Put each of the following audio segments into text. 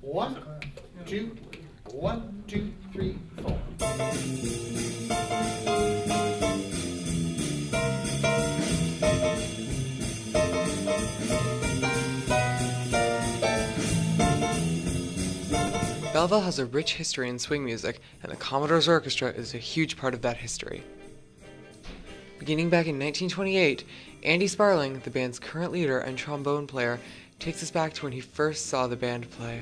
1, 2, 1, 2, 3, 4. Belleville has a rich history in swing music, and the Commodores Orchestra is a huge part of that history. Beginning back in 1928, Andy Sparling, the band's current leader and trombone player, takes us back to when he first saw the band play.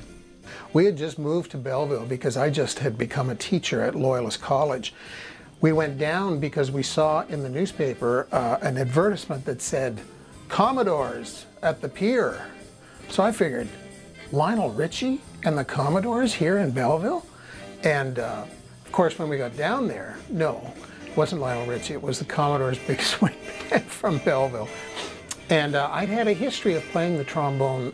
We had just moved to Belleville because I just had become a teacher at Loyalist College. We went down because we saw in the newspaper an advertisement that said, Commodores at the pier. So I figured, Lionel Richie and the Commodores here in Belleville? And of course when we got down there, no, it wasn't Lionel Richie, it was the Commodores Big Swing Band from Belleville. And I'd had a history of playing the trombone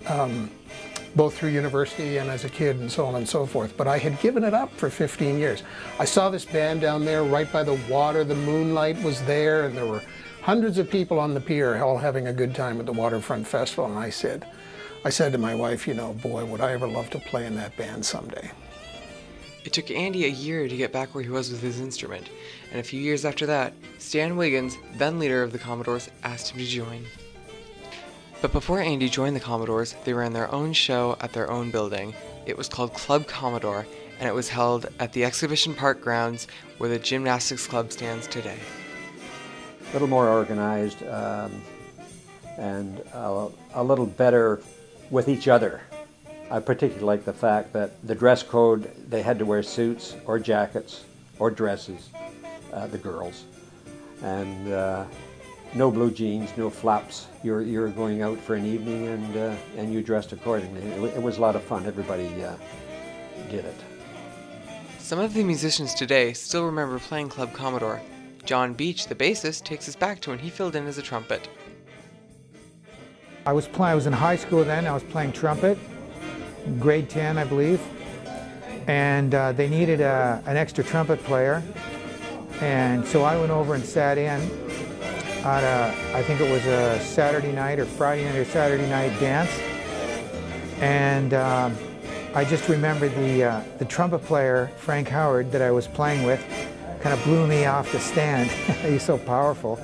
both through university and as a kid and so on and so forth, but I had given it up for 15 years. I saw this band down there right by the water, the moonlight was there, and there were hundreds of people on the pier all having a good time at the Waterfront Festival, and I said to my wife, you know, boy, would I ever love to play in that band someday. It took Andy a year to get back where he was with his instrument, and a few years after that, Stan Wiggins, then leader of the Commodores, asked him to join. But before Andy joined the Commodores, they ran their own show at their own building. It was called Club Commodore, and it was held at the Exhibition Park grounds where the Gymnastics Club stands today. A little more organized and a little better with each other. I particularly like the fact that the dress code, they had to wear suits or jackets or dresses, the girls, and no blue jeans, no flaps. You're going out for an evening and you dressed accordingly. It was a lot of fun. Everybody did it. Some of the musicians today still remember playing Club Commodore. John Beach, the bassist, takes us back to when he filled in as a trumpet. I was in high school then. I was playing trumpet, grade 10, I believe, and they needed an extra trumpet player, and so I went over and sat in at I think it was a Saturday night or Friday night or Saturday night dance, and I just remember the trumpet player, Frank Howard, that I was playing with, kind of blew me off the stand. He's so powerful.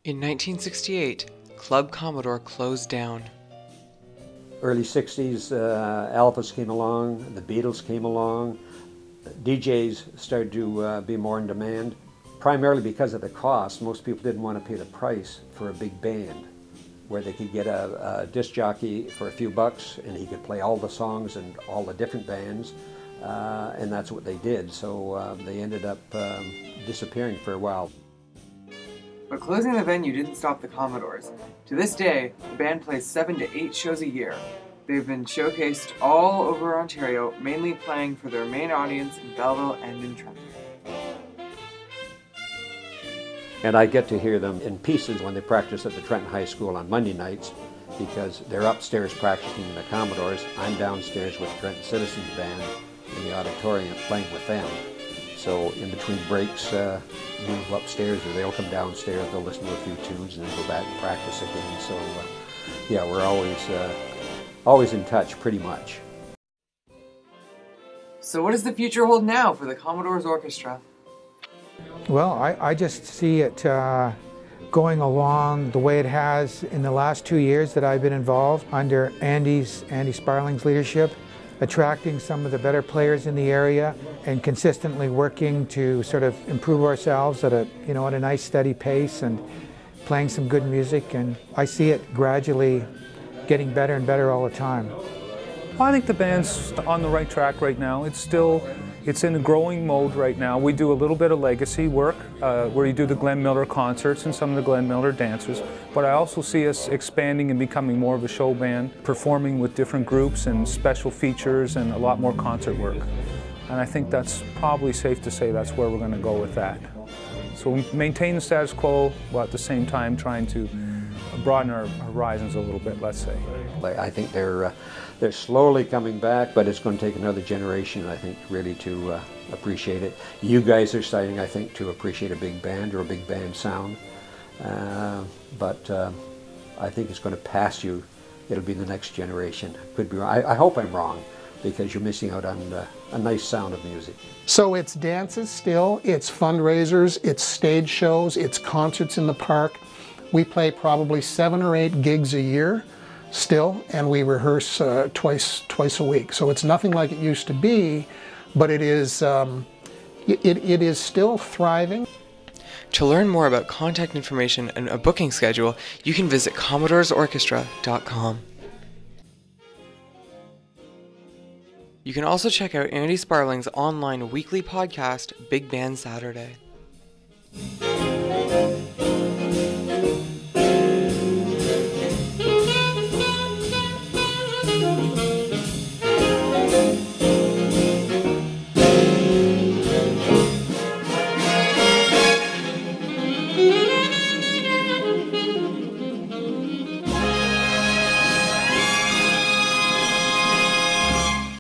In 1968, Club Commodore closed down. Early 60s, Elvis came along, the Beatles came along, DJs started to be more in demand, primarily because of the cost. Most people didn't want to pay the price for a big band, where they could get a disc jockey for a few bucks and he could play all the songs and all the different bands, and that's what they did. So they ended up disappearing for a while. But closing the venue didn't stop the Commodores. To this day, the band plays 7 to 8 shows a year. They've been showcased all over Ontario, mainly playing for their main audience in Belleville and in Trenton. And I get to hear them in pieces when they practice at the Trenton High School on Monday nights, because they're upstairs practicing in the Commodores. I'm downstairs with the Trenton Citizens Band in the auditorium playing with them. So in between breaks, move upstairs, or they'll come downstairs, they'll listen to a few tunes and then go back and practice again. So yeah, we're always in touch, pretty much. So what does the future hold now for the Commodores Orchestra? Well, I just see it going along the way it has in the last 2 years that I've been involved under Andy Sparling's leadership, attracting some of the better players in the area and consistently working to sort of improve ourselves at a nice steady pace and playing some good music, and I see it gradually getting better and better all the time. Well, I think the band's on the right track right now. It's in a growing mode right now. We do a little bit of legacy work where you do the Glenn Miller concerts and some of the Glenn Miller dances, but I also see us expanding and becoming more of a show band, performing with different groups and special features and a lot more concert work. And I think that's probably safe to say that's where we're going to go with that. So we maintain the status quo while at the same time trying to broaden our horizons a little bit, let's say. I think they're slowly coming back, but it's going to take another generation, I think, really to appreciate it. You guys are starting, I think, to appreciate a big band or a big band sound, but I think it's going to pass you. It'll be the next generation. Could be wrong. I hope I'm wrong, because you're missing out on a nice sound of music. So it's dances still, it's fundraisers, it's stage shows, it's concerts in the park. We play probably 7 or 8 gigs a year still, and we rehearse twice a week. So it's nothing like it used to be, but it is still thriving. To learn more about contact information and a booking schedule, you can visit Commodores.Orchestra.mov. You can also check out Andy Sparling's online weekly podcast, Big Band Saturday.